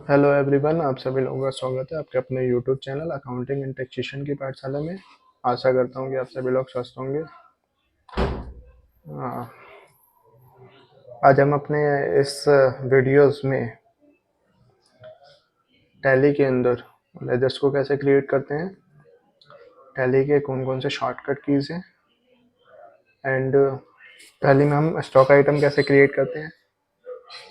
Hello everyone, आप सभी लोगों का स्वागत है आपके अपने YouTube channel accounting and taxation की पाठशाला में। आशा करता हूँ कि आप सभी लोग स्वस्थ होंगे। आ, आज हम अपने इस वीडियोस में टैली के अंदर लेजर्स को कैसे क्रिएट करते हैं, टैली के कौन कौन से शॉर्टकट कीज़ हैं, एंड टैली में हम स्टॉक आइटम कैसे क्रिएट करते हैं,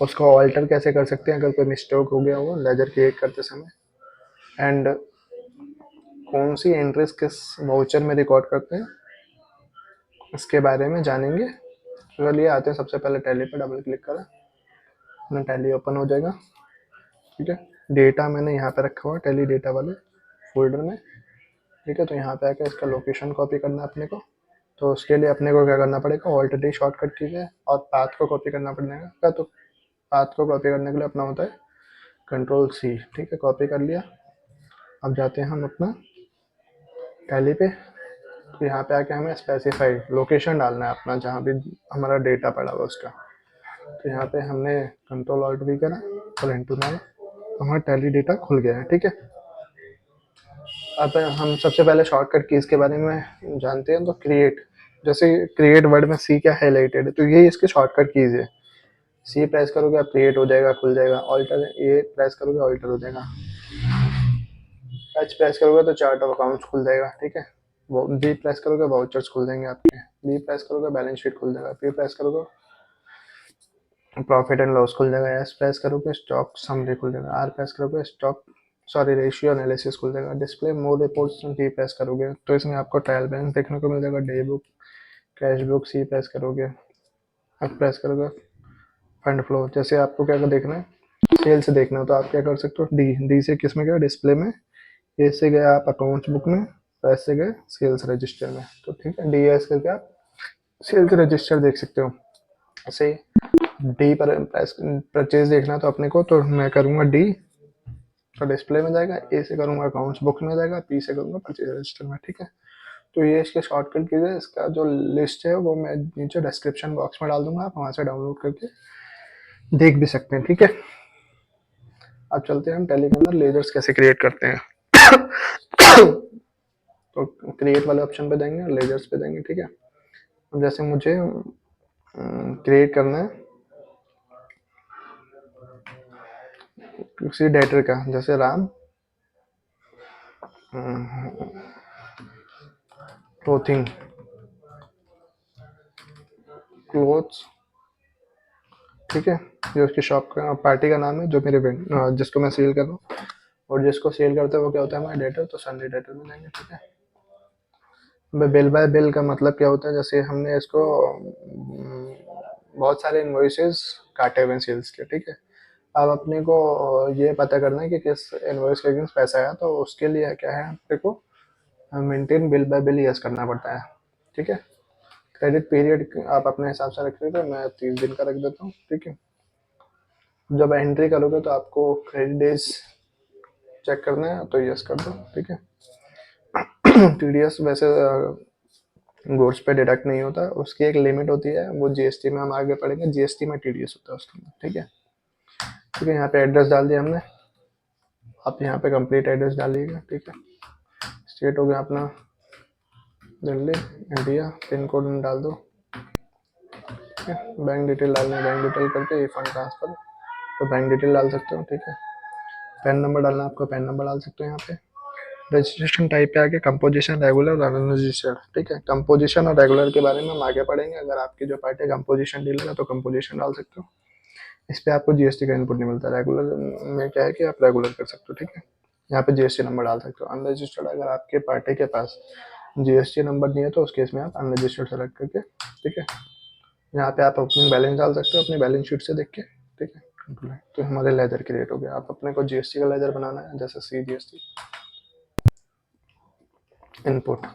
उसको ऑल्टर कैसे कर सकते हैं अगर कोई मिस्टेक हो गया हो लेजर क्रिएट करते समय, एंड कौन सी एंट्रीज किस वाउचर में रिकॉर्ड करते हैं इसके बारे में जानेंगे। चलिए आते हैं, सबसे पहले टैली पे डबल क्लिक करें, अपना टैली ओपन हो जाएगा। ठीक है, डेटा मैंने यहाँ पे रखा हुआ टैली डेटा वाले फोल्डर में। ठीक है, तो यहाँ पे आकर इसका लोकेशन कॉपी करना है अपने को। तो उसके लिए अपने को क्या करना पड़ेगा, ऑल्ट डी शॉर्टकट कीजिए और पाथ को कॉपी करना पड़ेगा। तो पाथ को कॉपी करने के लिए अपना होता है कंट्रोल सी। ठीक है, कॉपी कर लिया। अब जाते हैं हम अपना टैली पे। तो यहाँ पे आके हमें स्पेसिफाई लोकेशन डालना है अपना, जहाँ भी हमारा डेटा पड़ा हुआ उसका। तो यहाँ पे हमने कंट्रोल ऑल्ट भी करा और एंटर मारा, तो हमारा टैली डेटा खुल गया है। ठीक है, अब हम सबसे पहले शॉर्टकट कीज के बारे में जानते हैं। तो क्रिएट, जैसे क्रिएट वर्ड में सी क्या हाईलाइटेड है, तो ये इसके शॉर्टकट कीज है। सी प्रेस करोगे आप क्रिएट हो जाएगा, खुल जाएगा। ऑल्टर, ये प्रेस करोगे ऑल्टर हो जाएगा। एच प्रेस करोगे तो चार्ट ऑफ अकाउंट्स खुल जाएगा। ठीक है, वो बी प्रेस करोगे वाउचर्स खुल जाएंगे आपके। बी प्रेस करोगे बैलेंस शीट खुल जाएगा। पी प्रेस करोगे प्रॉफिट एंड लॉस खुल जाएगा। एस प्रेस करोगे स्टॉक समरी खुल जाएगा। आर प्रेस करोगे स्टॉक रेशियो एनालिसिस खुल जाएगा। डिस्प्ले मोर रिपोर्ट्स डी प्रेस करोगे तो इसमें आपको ट्रायल बैलेंस देखने को मिल जाएगा। Day book, cash book. C press करोगे, अब प्रेस करोगे फंड फ्लो। जैसे आपको क्या देखना है, सेल्स देखना है, तो आप क्या कर सकते हो, डी डी से किस में गया, डिस्प्ले में। ए से गए आप अकाउंट्स बुक में, एस से गए सेल्स रजिस्टर में। तो ठीक है, डी एस करके आप सेल्स रजिस्टर देख सकते हो। ऐसे डी पर परचेज देखना तो अपने को, तो मैं करूंगा डी, तो डिस्प्ले में जाएगा। ए से करूंगा अकाउंट्स बुक में जाएगा। पी से करूंगा परचेज रजिस्टर में। ठीक है, तो ये इसके शॉर्टकट की है। इसका जो लिस्ट है वो मैं नीचे डिस्क्रिप्शन बॉक्स में डाल दूंगा, आप वहां से डाउनलोड करके देख भी सकते हैं। ठीक है, अब चलते हैं हम टैली के अंदर लेजर्स कैसे क्रिएट करते हैं। तो क्रिएट वाले ऑप्शन पे जाएंगे, लेजर्स पे जाएंगे। ठीक है, अब जैसे मुझे क्रिएट करना है किसी डेटर का, जैसे राम क्लोथिंग, क्लोथ्स। ठीक है, जो उसकी शॉप का पार्टी का नाम है, जो मेरे जिसको मैं सेल कर रहा हूँ, और जिसको सेल करते हैं वो क्या होता है हमारा डेटर, तो सन्डे डेटर में जाएंगे। ठीक है, बिल बाय बिल का मतलब क्या होता है, जैसे हमने इसको बहुत सारे इन्वॉइसेस काटे हुए हैं सेल्स के। ठीक है, अब अपने को ये पता करना है कि किस इन्वॉइस के अगेंस्ट पैसा आया, तो उसके लिए क्या है अपने को maintain bill bye bill yes करना पड़ता है। ठीक है, क्रेडिट पीरियड आप अपने हिसाब से रख रहे हो, मैं 30 दिन का रख देता हूँ। ठीक है, जब एंट्री करोगे तो आपको क्रेडिट डेज चेक करना है, तो यस कर दो। ठीक है, टीडीएस वैसे गुड्स पे डिडक्ट नहीं होता, उसकी एक लिमिट होती है, वो जीएसटी में हम आगे पढ़ेंगे। जीएसटी में टीडीएस होता है उसके अंदर। ठीक है, ठीक है, यहाँ पे एड्रेस डाल दिया हमने। आप यहाँ पे कंप्लीट एड्रेस डालिएगा। ठीक है, स्टेट हो गया अपना दिल्ली इंडिया, पिन कोड डाल दो। ठीक है, बैंक डिटेल डालना है, बैंक डिटेल करके ये फंड ट्रांसफर, तो बैंक डिटेल डाल सकते हो। ठीक है, पैन नंबर डालना है आपको, पैन नंबर डाल सकते हो यहाँ पे। रजिस्ट्रेशन टाइप पे आके कंपोजिशन, रेगुलर और अनरजिस्टर्ड। ठीक है, कंपोजिशन और रेगुलर के बारे में हम आगे पढ़ेंगे। अगर आपकी जो पार्टी कंपोजिशन डीलर है तो कंपोजिशन डाल सकते हो, इस पे आपको जीएसटी का इनपुट नहीं मिलता। रेगुलर में क्या है कि आप रेगुलर कर सकते हो। ठीक है, यहाँ पे जीएसटी नंबर डाल सकते हो। अनरजिस्टर्ड, अगर आपके पार्टी के पास जीएसटी नंबर नहीं है तो उस केस में आप अनरजिस्टर्ड सेलेक्ट करके, ठीक है, यहाँ पे आप अपनी बैलेंस डाल सकते हो अपनी बैलेंस शीट से देख के। ठीक है, तो हमारे लेजर क्रिएट हो गया। आप अपने को जीएसटी का लेजर बनाना है, जैसे सी जीएसटी इनपुट।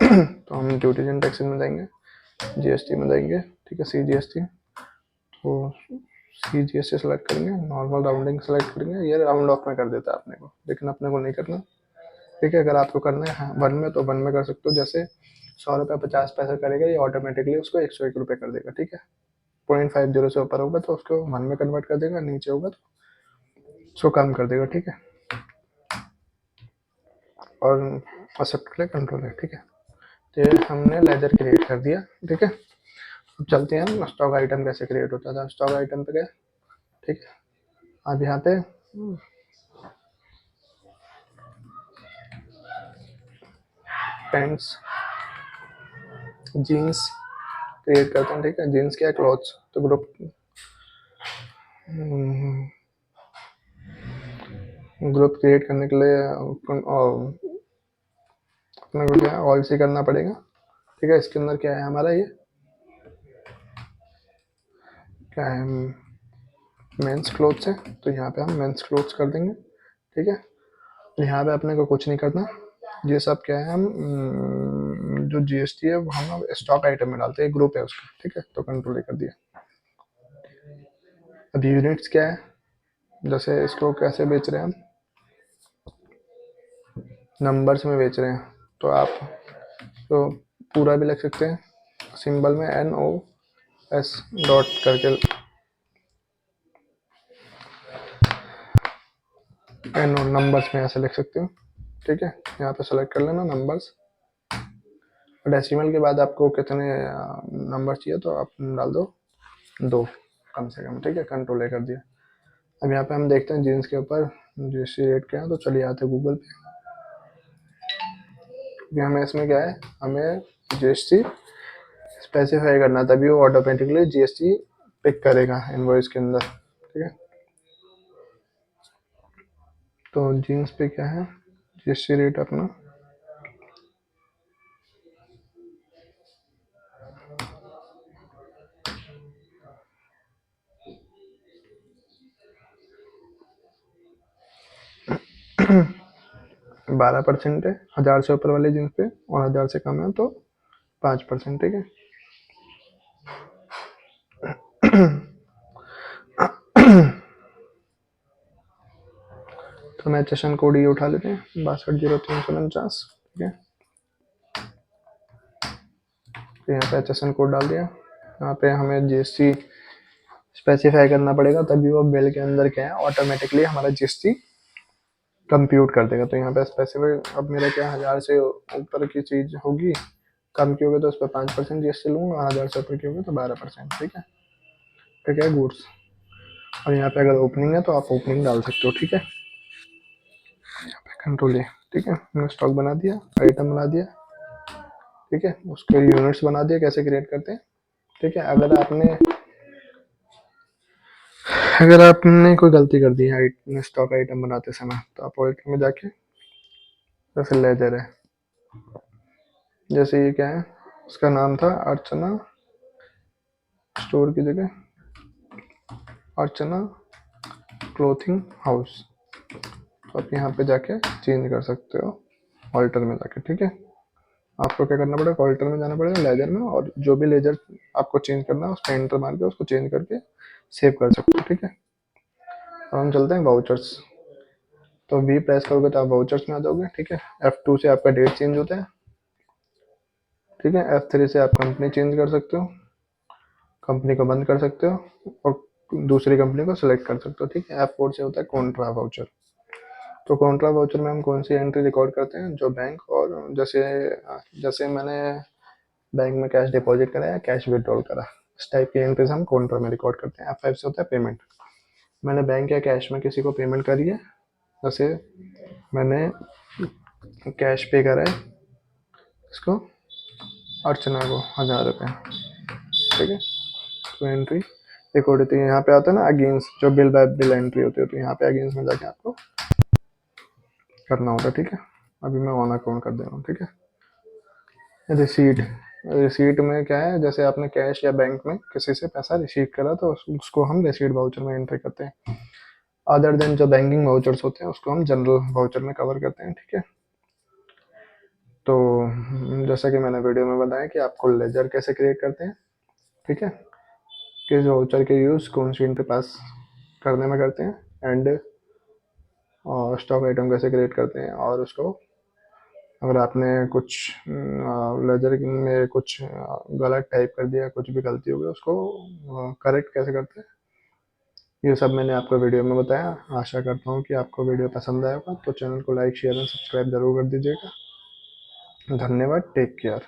तो हम ड्यूटीज एंड टैक्सेस में जाएंगे, जीएसटी में जाएंगे। ठीक है, सी जीएसटी, तो सी जीएसटी सेलेक्ट करेंगे, नॉर्मल राउंडिंग सेलेक्ट करेंगे। ये राउंड ऑफ में कर देता है अपने को, लेकिन अपने को नहीं करना। ठीक है, अगर आपको करना है वन में तो वन में कर सकते हो। जैसे 100 रुपये 50 पैसे करेगा, ये ऑटोमेटिकली उसको 101 रुपये कर देगा। ठीक है, 0.50 से ऊपर होगा तो उसको 1 में कन्वर्ट कर देगा, नीचे होगा तो उसको कम कर देगा, ठीक है। और एक्सेप्ट के लिए कंट्रोल है, ठीक है। तो ये हमने लेजर क्रिएट कर दिया, ठीक है। अब चलते हैं हम स्टॉक आइटम कैसे क्रिएट होता था। स्टॉक आइटम पे गए, ठीक है। अब यहाँ पे पैंट्स जीन्स क्रिएट करते हैं, ठीक है। जीन्स क्या है, क्लॉथ्स, तो ग्रुप ग्रुप क्रिएट करने के लिए अपने को क्या है, ऑल सी करना पड़ेगा, ठीक है। इसके अंदर क्या है हमारा, ये क्या है, मेंस क्लोथ्स है, तो यहाँ पे हम मेंस क्लोथ्स कर देंगे, ठीक है। यहाँ पे अपने को कुछ नहीं करना, ये सब क्या है, हम जो जीएसटी है वो हम स्टॉक आइटम में डालते हैं, ग्रुप है उसका, ठीक है। तो कंट्रोल कर दिया। अब यूनिट्स क्या है, जैसे इसको कैसे बेच रहे हैं हम, नंबर्स में बेच रहे हैं, तो आप तो पूरा भी लिख सकते हैं, सिंबल में NOS डॉट करके, NO नंबर्स में ऐसे लिख सकते हो, ठीक है। यहाँ पे सेलेक्ट कर लेना नंबर्स, डेसिमल के बाद आपको कितने नंबर चाहिए तो आप डाल दो 2 कम से कम, ठीक है। कंट्रोल कर दिया। अब यहाँ पे हम देखते हैं जीन्स के ऊपर जीएसटी रेट क्या है, तो चलिए आते हैं गूगल पे। हमें इसमें क्या है, हमें जीएसटी स्पेसिफाई करना, तभी वो ऑटोमेटिकली जीएसटी पिक करेगा इनवॉइस के अंदर, ठीक है। तो जीन्स पे क्या है जीएसटी रेट अपना 12% है 1000 से ऊपर वाले जीन्स पे, और 1000 से कम है तो 5%, ठीक है। तो मैं सेशन कोड ये उठा लेते हैं 620349, ठीक है। तो यहाँ पे सेशन कोड डाल दिया। यहाँ पे हमें जीएसटी स्पेसिफाई करना पड़ेगा, तभी वो बिल के अंदर क्या है ऑटोमेटिकली हमारा जीएसटी कंप्यूट कर देगा। तो यहाँ पे स्पेसिफाई, अब मेरा क्या 1000 से ऊपर की चीज होगी, कम की होगी तो उस पर 5% जीएसटी लूंगा, 1000 से ऊपर की होगी तो 12%, ठीक है। ठीक है गुड्स, और यहाँ पे अगर ओपनिंग है तो आप ओपनिंग डाल सकते हो, ठीक है। यहाँ पे कंट्रोल है, ठीक है। मैंने स्टॉक बना दिया, आइटम बना दिया, ठीक है। उसके यूनिट्स बना दिया, कैसे क्रिएट करते हैं, ठीक है। अगर आपने कोई गलती कर दी है स्टॉक आइटम बनाते समय, तो आप आइटम में जाके, जैसे लेजर है, जैसे ये क्या है, उसका नाम था अर्चना स्टोर की जगह अर्चना क्लोथिंग हाउस, तो आप यहाँ पे जाके चेंज कर सकते हो ऑल्टर में जाके, ठीक है। आपको क्या करना पड़ेगा, ऑल्टर में जाना पड़ेगा लेजर में, और जो भी लेजर आपको चेंज करना है उस पर एंटर मार के उसको चेंज करके सेव कर सकते हो, ठीक है। अब हम चलते हैं वाउचर्स। तो वी प्रेस करोगे तो आप वाउचर्स में आ जाओगे, ठीक है। F2 से आपका डेट चेंज होता है, ठीक है। F3 से आप कंपनी चेंज कर सकते हो, कंपनी को बंद कर सकते हो और दूसरी कंपनी को सिलेक्ट कर सकते हो, ठीक है। F4 से होता है कॉन्ट्रा वाउचर। तो कॉन्ट्रा वाउचर में हम कौन सी एंट्री रिकॉर्ड करते हैं, जो बैंक, और जैसे जैसे मैंने बैंक में कैश डिपॉजिट करा या कैश विड्रॉल करा, इस टाइप की एंट्रीज हम कॉन्ट्रा में रिकॉर्ड करते हैं। F5 से होता है पेमेंट, मैंने बैंक या कैश में किसी को पेमेंट करी है, जैसे मैंने कैश पे करा है इसको, अर्चना को 1000 रुपये, ठीक है। तो एंट्री रिकॉर्ड होती है, यहाँ पे आता है ना अगेंस्ट, जो बिल बाय बिल एंट्री होती है, तो यहाँ पे अगेंस्ट में जाके आपको करना होगा, ठीक है। अभी मैं ऑन अकाउंट कर दे रहा हूँ, ठीक है। रिसीट, रिसीट में क्या है, जैसे आपने कैश या बैंक में किसी से पैसा रिसीव करा तो उसको हम रिसीट वाउचर में एंट्री करते हैं। अदर देन जो बैंकिंग वाउचर्स होते हैं उसको हम जनरल वाउचर में कवर करते हैं, ठीक है। तो जैसा कि मैंने वीडियो में बताया कि आपको लेजर कैसे क्रिएट करते हैं, ठीक है, किस वाउचर के यूज़ कौन सी एंट्री पास करने में करते हैं, एंड स्टॉक आइटम कैसे क्रिएट करते हैं और उसको अगर आपने कुछ लेजर में कुछ गलत टाइप कर दिया, कुछ भी गलती हो गई, उसको करेक्ट कैसे करते हैं, ये सब मैंने आपको वीडियो में बताया। आशा करता हूँ कि आपको वीडियो पसंद आएगा, तो चैनल को लाइक शेयर एंड सब्सक्राइब जरूर कर दीजिएगा। धन्यवाद, टेक केयर।